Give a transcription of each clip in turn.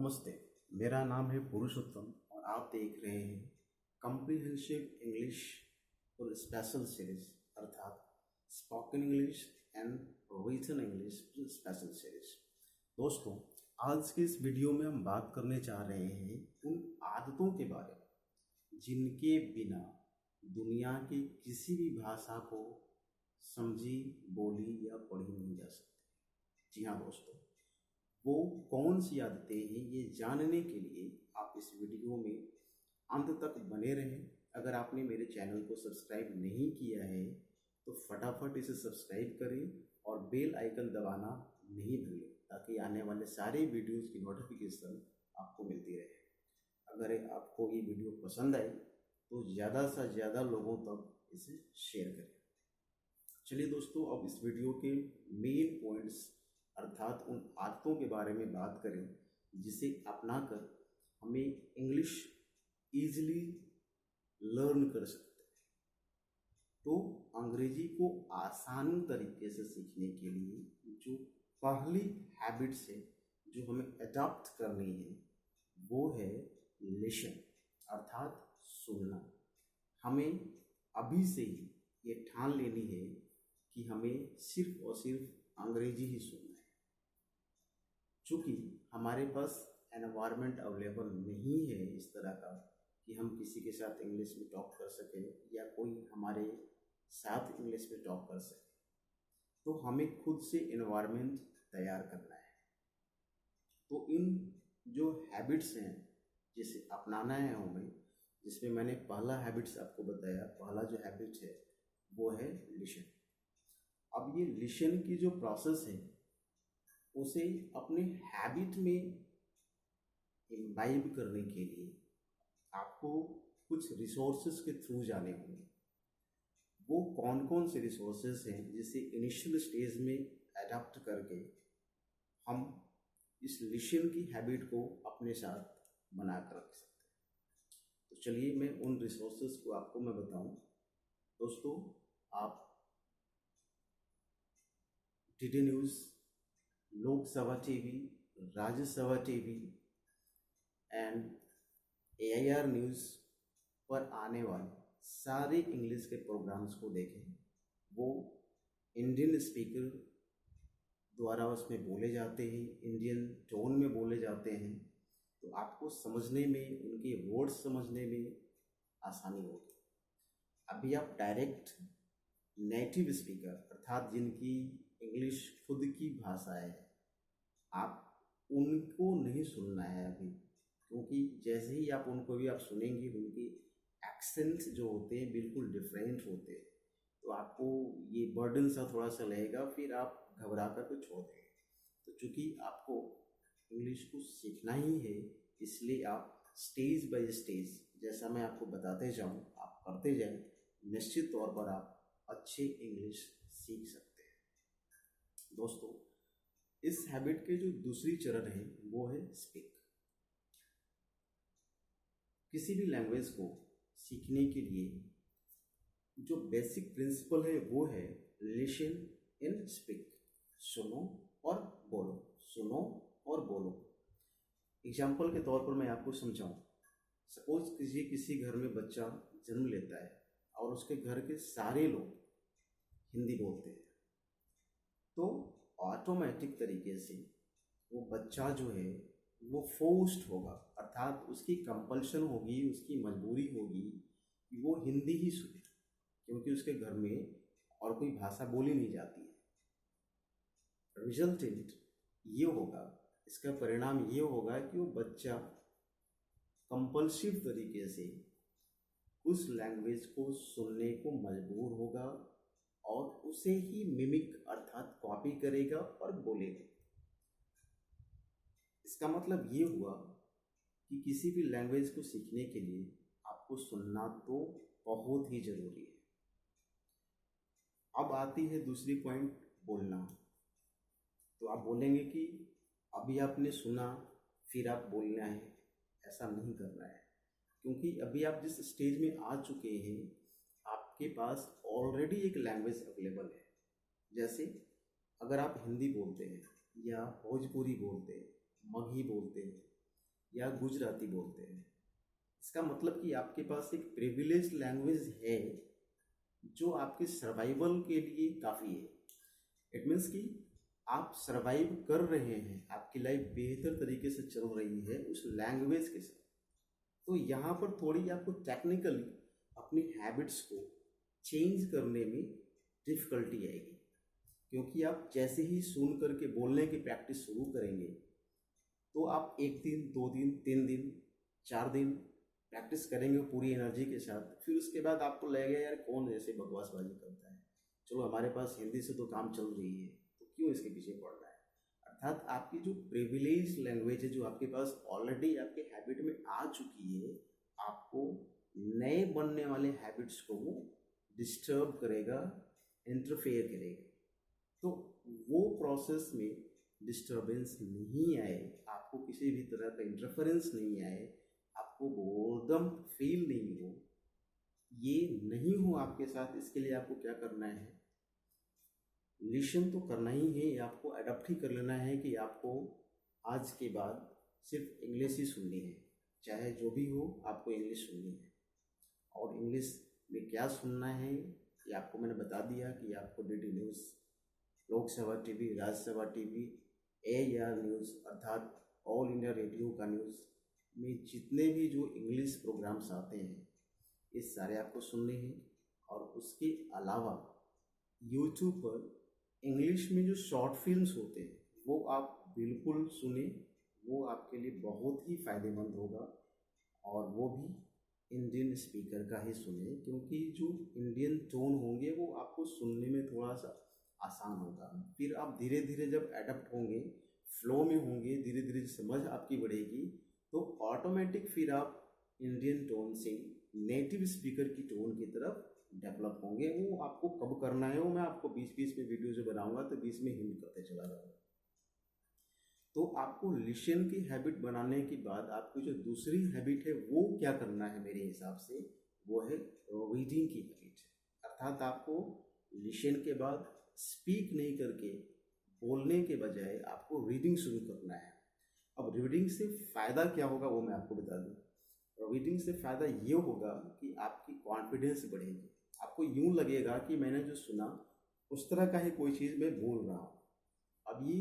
नमस्ते। मेरा नाम है पुरुषोत्तम और आप देख रहे हैं comprehensive English for special series अर्थात spoken English and written English special series. दोस्तों, आज के इस वीडियो में हम बात करने जा रहे हैं उन आदतों के बारे में जिनके बिना दुनिया की किसी भी भाषा को समझी, बोली या पढ़ी नहीं जा सकती। जी हाँ दोस्तों, वो कौन सी आदतें हैं ये जानने के लिए आप इस वीडियो में अंत तक बने रहें। अगर आपने मेरे चैनल को सब्सक्राइब नहीं किया है तो फटाफट इसे सब्सक्राइब करें और बेल आइकन दबाना नहीं भूलें ताकि आने वाले सारे वीडियोस की नोटिफिकेशन आपको मिलती रहे। अगर आपको ये वीडियो पसंद आई तो ज़्यादा से ज़्यादा लोगों तक इसे शेयर करें। चलिए दोस्तों, अब इस वीडियो के मेन पॉइंट्स अर्थात उन आदतों के बारे में बात करें जिसे अपनाकर हमें इंग्लिश ईजिली लर्न कर सकते हैं। तो अंग्रेजी को आसान तरीके से सीखने के लिए जो पहली हैबिट्स है जो हमें अडॉप्ट करनी है वो है लिसन अर्थात सुनना। हमें अभी से ही ये ठान लेनी है कि हमें सिर्फ और सिर्फ अंग्रेजी ही सुनना है। चूँकि हमारे पास एनवायरनमेंट अवेलेबल नहीं है इस तरह का कि हम किसी के साथ इंग्लिश में टॉक कर सकें या कोई हमारे साथ इंग्लिश में टॉक कर सके, तो हमें खुद से एनवायरनमेंट तैयार करना है। तो इन जो हैबिट्स हैं जिसे अपनाना है हमें, जिसमें मैंने पहला हैबिट्स आपको बताया, पहला जो हैबिट है वो है लिसन। अब ये लिसन की जो प्रोसेस है उसे अपने हैबिट में इम्बाइब करने के लिए आपको कुछ रिसोर्सेज के थ्रू जाने होंगे। वो कौन कौन से रिसोर्सेज हैं जिसे इनिशियल स्टेज में अडॉप्ट करके हम इस लिसन की हैबिट को अपने साथ बना कर रख सकते हैं। तो चलिए मैं उन रिसोर्सेज को आपको मैं बताऊं। दोस्तों, आप DD news, Lok Sabha TV, Rajya Sabha TV and AIR news पर आने वाले सारे इंग्लिश के प्रोग्राम्स को देखें। वो इंडियन स्पीकर द्वारा उसमें बोले जाते हैं, इंडियन टोन में बोले जाते हैं, तो आपको समझने में, उनके वर्ड्स समझने में आसानी होगी। अभी आप डायरेक्ट नेटिव स्पीकर अर्थात जिनकी इंग्लिश खुद की भाषा है, आप उनको नहीं सुनना है अभी, क्योंकि जैसे ही आप उनको भी आप सुनेंगे उनके एक्सेंट्स जो होते हैं बिल्कुल डिफरेंट होते हैं, तो आपको ये बर्डन सा थोड़ा सा लगेगा, फिर आप घबरा कर के छोड़ देंगे। तो चूँकि आपको इंग्लिश को सीखना ही है, इसलिए आप स्टेज बाय स्टेज जैसा मैं आपको बताते जाऊँ आप करते जाएं, निश्चित तौर पर आप अच्छे इंग्लिश सीख सकते हैं। दोस्तों, इस हैबिट के जो दूसरी चरण है वो है स्पीक। किसी भी लैंग्वेज को सीखने के लिए जो बेसिक प्रिंसिपल है वो है लिसन एंड स्पीक। सुनो और बोलो, सुनो और बोलो। एग्जाम्पल के तौर पर मैं आपको समझाऊं। सपोज किसी घर में बच्चा जन्म लेता है और उसके घर के सारे लोग हिंदी बोलते हैं, तो ऑटोमेटिक तरीके से वो बच्चा जो है वो फोर्स्ड होगा, अर्थात उसकी कंपल्शन होगी, उसकी मजबूरी होगी कि वो हिंदी ही सुने, क्योंकि उसके घर में और कोई भाषा बोली नहीं जाती है। रिजल्टेंट ये होगा, इसका परिणाम ये होगा कि वो बच्चा कंपल्सिव तरीके से उस लैंग्वेज को सुनने को मजबूर होगा और उसे ही मिमिक अर्थात कॉपी करेगा और बोलेगा। इसका मतलब ये हुआ कि किसी भी लैंग्वेज को सीखने के लिए आपको सुनना तो बहुत ही जरूरी है। अब आती है दूसरी पॉइंट, बोलना। तो आप बोलेंगे कि अभी आपने सुना फिर आप बोलना है, ऐसा नहीं करना है, क्योंकि अभी आप जिस स्टेज में आ चुके हैं आपके पास ऑलरेडी एक लैंग्वेज अवेलेबल है। जैसे अगर आप हिंदी बोलते हैं या भोजपुरी बोलते हैं, मगही बोलते हैं, या गुजराती बोलते हैं। इसका मतलब कि आपके पास एक प्रिविलेज लैंग्वेज है जो आपके सर्वाइवल के लिए काफ़ी है। इट मीन्स कि आप सर्वाइव कर रहे हैं, आपकी लाइफ बेहतर तरीके से चल रही है उस लैंग्वेज के साथ। तो यहाँ पर थोड़ी आपको टेक्निकली अपनी हैबिट्स को चेंज करने में डिफ़िकल्टी आएगी, क्योंकि आप जैसे ही सुन करके बोलने की प्रैक्टिस शुरू करेंगे तो आप 1 दिन 2 दिन 3 दिन 4 दिन प्रैक्टिस करेंगे पूरी एनर्जी के साथ। फिर उसके बाद आपको लगेगा यार कौन ऐसे बकवासबाजी करता है, चलो हमारे पास हिंदी से तो काम चल रही है, तो क्यों इसके पीछे पड़ रहा है। अर्थात आपकी जो प्रिविलेज लैंग्वेज है जो आपके पास ऑलरेडी आपके हैबिट में आ चुकी है, आपको नए बनने वाले हैबिट्स को वो डिस्टर्ब करेगा, इंटरफेयर करेगा। तो वो प्रोसेस में डिस्टर्बेंस नहीं आए, आपको किसी भी तरह का इंटरफेरेंस नहीं आए, आपको बोर्डम फील नहीं हो, ये नहीं हो आपके साथ, इसके लिए आपको क्या करना है, लिसन तो करना ही है, आपको अडॉप्ट ही कर लेना है कि आपको आज के बाद सिर्फ इंग्लिश ही सुननी है, चाहे जो भी हो आपको इंग्लिश सुननी है। और इंग्लिश में क्या सुनना है ये आपको मैंने बता दिया कि आपको DD news, Lok Sabha TV, Rajya Sabha TV, AIR news अर्थात ऑल इंडिया रेडियो का न्यूज़ में जितने भी जो इंग्लिश प्रोग्राम्स आते हैं ये सारे आपको सुनने हैं। और उसके अलावा यूट्यूब पर इंग्लिश में जो शॉर्ट फिल्म्स होते हैं वो आप बिल्कुल सुने, वो आपके लिए बहुत ही फ़ायदेमंद होगा। और वो भी इंडियन स्पीकर का ही सुने, क्योंकि जो इंडियन टोन होंगे वो आपको सुनने में थोड़ा सा आसान होगा। फिर आप धीरे धीरे जब एडप्ट होंगे, फ्लो में होंगे, धीरे धीरे समझ आपकी बढ़ेगी, तो ऑटोमेटिक फिर आप इंडियन टोन से नेटिव स्पीकर की टोन की तरफ डेवलप होंगे। वो आपको कब करना है वो मैं आपको बीच बीच में वीडियो जो बनाऊंगा तो बीच में हिंट करते चला जाऊँगा। तो आपको लिसन की हैबिट बनाने के बाद आपकी जो दूसरी हैबिट है वो क्या करना है मेरे हिसाब से, वो है रीडिंग की हैबिट। अर्थात आपको लिसन के बाद स्पीक नहीं करके बोलने के बजाय आपको रीडिंग शुरू करना है। अब रीडिंग से फ़ायदा क्या होगा वो मैं आपको बता दूँ। रीडिंग से फ़ायदा ये होगा कि आपकी कॉन्फिडेंस बढ़ेगी, आपको यूँ लगेगा कि मैंने जो सुना उस तरह का ही कोई चीज़ मैं बोल रहा हूँ। अब ये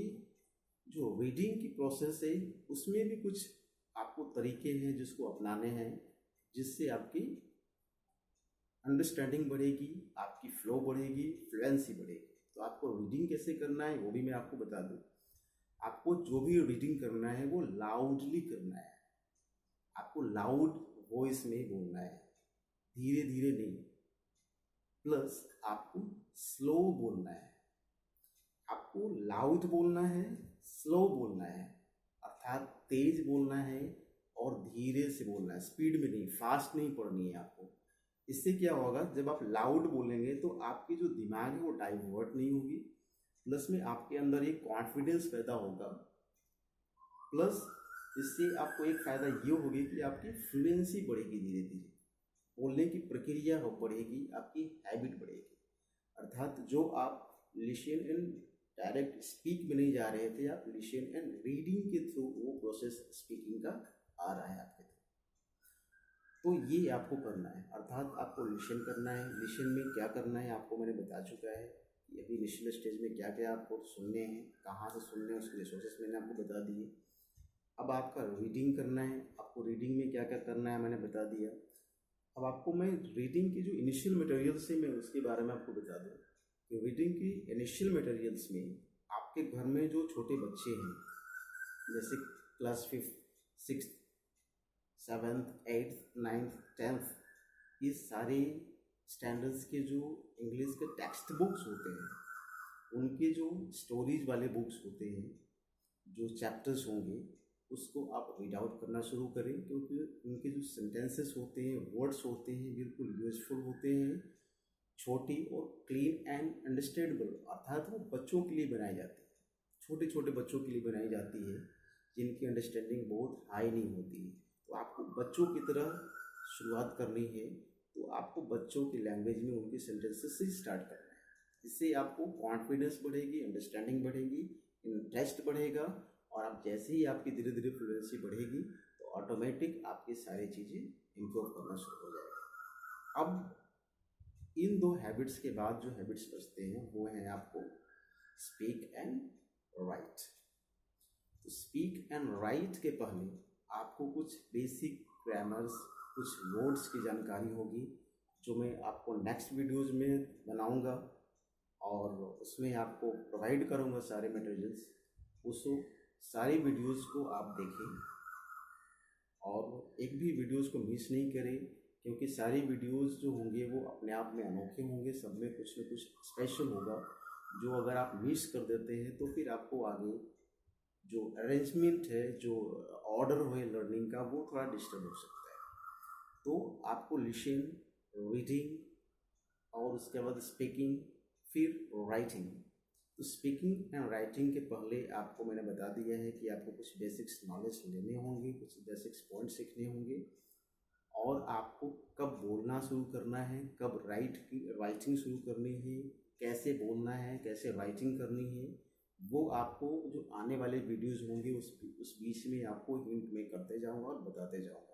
जो रीडिंग की प्रोसेस है उसमें भी कुछ आपको तरीके हैं जिसको अपनाने हैं, जिससे आपकी अंडरस्टैंडिंग बढ़ेगी, आपकी फ्लो बढ़ेगी, फ्लुएंसी बढ़ेगी। तो आपको रीडिंग कैसे करना है वो भी मैं आपको बता दूँ। आपको जो भी रीडिंग करना है वो लाउडली करना है, आपको लाउड वॉइस में बोलना है, धीरे धीरे नहीं। प्लस आपको स्लो बोलना है, आपको लाउड बोलना है, स्लो बोलना है, अर्थात तेज बोलना है और धीरे से बोलना है, स्पीड में नहीं, फास्ट नहीं पढ़नी है आपको। इससे क्या होगा, जब आप लाउड बोलेंगे तो आपकी जो दिमाग है वो डाइवर्ट नहीं होगी, प्लस में आपके अंदर एक कॉन्फिडेंस पैदा होगा। प्लस इससे आपको एक फ़ायदा ये होगी कि आपकी फ्लुएंसी बढ़ेगी, धीरे धीरे बोलने की प्रक्रिया बढ़ेगी, आपकी हैबिट बढ़ेगी। अर्थात जो आप लिसन एंड डायरेक्ट स्पीक में नहीं जा रहे थे, आप लिसन एंड रीडिंग के थ्रू वो प्रोसेस स्पीकिंग का आ रहा है आपके थ्रू। तो ये आपको करना है, अर्थात आपको लिसन करना है। लिसन में क्या करना है आपको मैंने बता चुका है कि अभी इनिशियल स्टेज में क्या क्या आपको सुनने हैं, कहाँ से सुनने हैं, उसके रिसोर्सेस मैंने आपको बता दिए। अब आपका रीडिंग करना है, आपको रीडिंग में क्या क्या करना है मैंने बता दिया। अब आपको मैं रीडिंग की जो इनिशियल मटेरियल्स है मैं उसके बारे में आपको बता दूँ कि रीडिंग की इनिशियल मटेरियल्स में आपके घर में जो छोटे बच्चे हैं, जैसे class 5th 6th 7th 8th 9th 10th, ये सारे स्टैंडर्ड्स के जो इंग्लिश के टेक्स्ट बुक्स होते हैं, उनके जो स्टोरीज वाले बुक्स होते हैं, जो चैप्टर्स होंगे उसको आप रीड आउट करना शुरू करें, क्योंकि उनके जो सेंटेंसेस होते हैं, वर्ड्स होते हैं, बिल्कुल यूजफुल होते हैं, छोटी और क्लीन एंड अंडरस्टैंडेबल। अर्थात वो बच्चों के लिए बनाई जाती है, छोटे छोटे बच्चों के लिए बनाई जाती है, जिनकी अंडरस्टैंडिंग बहुत हाई नहीं होती है। तो आपको बच्चों की तरह शुरुआत करनी है, तो आपको बच्चों की लैंग्वेज में उनके सेंटेंसेस से स्टार्ट करना है। इससे आपको कॉन्फिडेंस बढ़ेगी, अंडरस्टैंडिंग बढ़ेगी, इंटरेस्ट बढ़ेगा, और आप जैसे ही आपकी धीरे धीरे फ्लुएंसी बढ़ेगी तो ऑटोमेटिक आपकी सारी चीज़ें इम्प्रूव करना शुरू हो जाएगा। अब इन दो हैबिट्स के बाद जो हैबिट्स बचते हैं वो हैं आपको स्पीक एंड राइट। तो स्पीक एंड राइट के पहले आपको कुछ बेसिक ग्रामर्स, कुछ वर्ड्स की जानकारी होगी जो मैं आपको नेक्स्ट वीडियोज़ में बनाऊंगा और उसमें आपको प्रोवाइड करूंगा सारे मटेरियल्स। उसको सारी वीडियोज़ को आप देखें और एक भी वीडियोज़ को मिस नहीं करें, क्योंकि सारी वीडियोज़ जो होंगे वो अपने आप में अनोखे होंगे, सब में कुछ न कुछ स्पेशल होगा जो अगर आप मिस कर देते हैं तो फिर आपको आगे जो अरेंजमेंट है, जो ऑर्डर है लर्निंग का, वो थोड़ा डिस्टर्ब हो सकता है। तो आपको लिसन, रीडिंग और उसके बाद स्पीकिंग, फिर राइटिंग। तो स्पीकिंग एंड राइटिंग के पहले आपको मैंने बता दिया है कि आपको कुछ बेसिक्स नॉलेज लेने होंगे, कुछ बेसिक्स पॉइंट सीखने होंगे और आपको कब बोलना शुरू करना है, कब राइटिंग शुरू करनी है, कैसे बोलना है, कैसे राइटिंग करनी है, वो आपको जो आने वाले वीडियोस होंगे उस बीच में आपको हिंट में करते जाऊंगा और बताते जाऊंगा।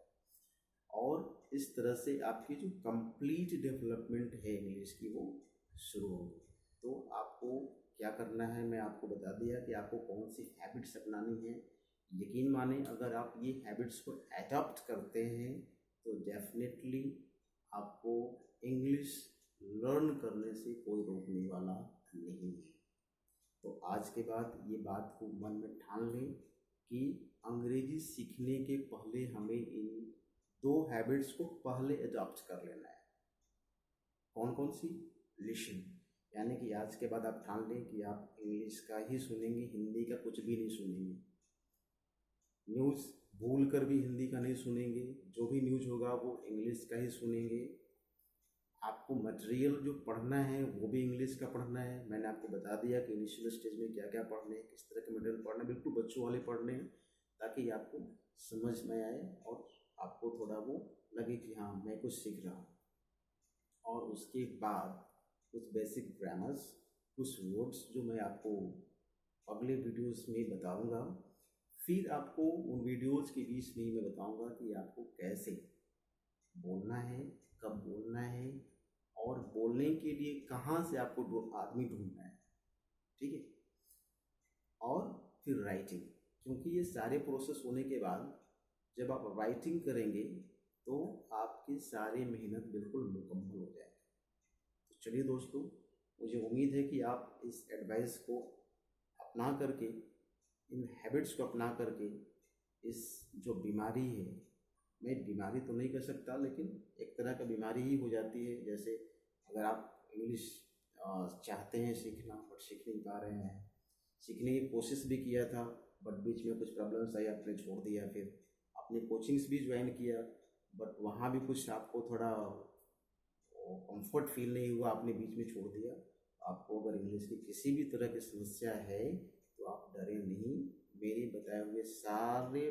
और इस तरह से आपकी जो कंप्लीट डेवलपमेंट है इंग्लिश की वो शुरू होगी। तो आपको क्या करना है मैं आपको बता दिया कि आपको कौन सी हैबिट्स अपनानी है। यकीन माने अगर आप ये हैबिट्स को एडॉप्ट करते हैं तो डेफिनेटली आपको इंग्लिश लर्न करने से कोई रोकने वाला नहीं है। तो आज के बाद ये बात को मन में ठान लें कि अंग्रेजी सीखने के पहले हमें इन दो हैबिट्स को पहले अडॉप्ट कर लेना है। कौन कौन सी? लिसन, यानी कि आज के बाद आप ठान लें कि आप इंग्लिश का ही सुनेंगे, हिंदी का कुछ भी नहीं सुनेंगे। न्यूज़ भूल कर भी हिंदी का नहीं सुनेंगे, जो भी न्यूज़ होगा वो इंग्लिश का ही सुनेंगे। आपको मटेरियल जो पढ़ना है वो भी इंग्लिश का पढ़ना है। मैंने आपको बता दिया कि इनिशियल स्टेज में क्या क्या पढ़ने हैं, किस तरह के मटेरियल पढ़ना है, बिल्कुल बच्चों वाले पढ़ने हैं ताकि आपको समझ में आए और आपको थोड़ा वो लगे कि हाँ मैं कुछ सीख रहा हूँ। और उसके बाद कुछ बेसिक ग्रामर्स, कुछ वर्ड्स जो मैं आपको अगले वीडियोस में बताऊंगा। फिर आपको उन वीडियोस के बीच में मैं बताऊंगा कि आपको कैसे बोलना है, कब बोलना है और बोलने के लिए कहाँ से आपको आदमी ढूंढना है, ठीक है। और फिर राइटिंग, क्योंकि ये सारे प्रोसेस होने के बाद जब आप राइटिंग करेंगे तो आपकी सारी मेहनत बिल्कुल मुकम्मल हो जाएगी। तो चलिए दोस्तों, मुझे उम्मीद है कि आप इस एडवाइस को अपना करके, इन हैबिट्स को अपना करके इस जो बीमारी है, मैं बीमारी तो नहीं कर सकता लेकिन एक तरह का बीमारी ही हो जाती है। जैसे अगर आप इंग्लिश चाहते हैं सीखना बट सीख नहीं पा रहे हैं, सीखने की कोशिश भी किया था बट बीच में कुछ प्रॉब्लम्स आई, आपने छोड़ दिया, फिर अपने कोचिंग्स भी ज्वाइन किया बट वहाँ भी कुछ आपको थोड़ा कंफर्ट फील नहीं हुआ, आपने बीच में छोड़ दिया। आपको अगर इंग्लिश की किसी भी तरह की समस्या है तो आप डरें नहीं, मेरे बताए हुए सारे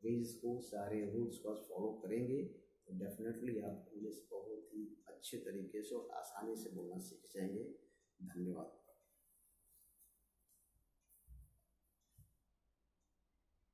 वेज को, सारे रूल्स को फॉलो करेंगे तो डेफिनेटली आप इंग्लिश बहुत ही अच्छे तरीके से और आसानी से बोलना सीख जाएंगे। धन्यवाद।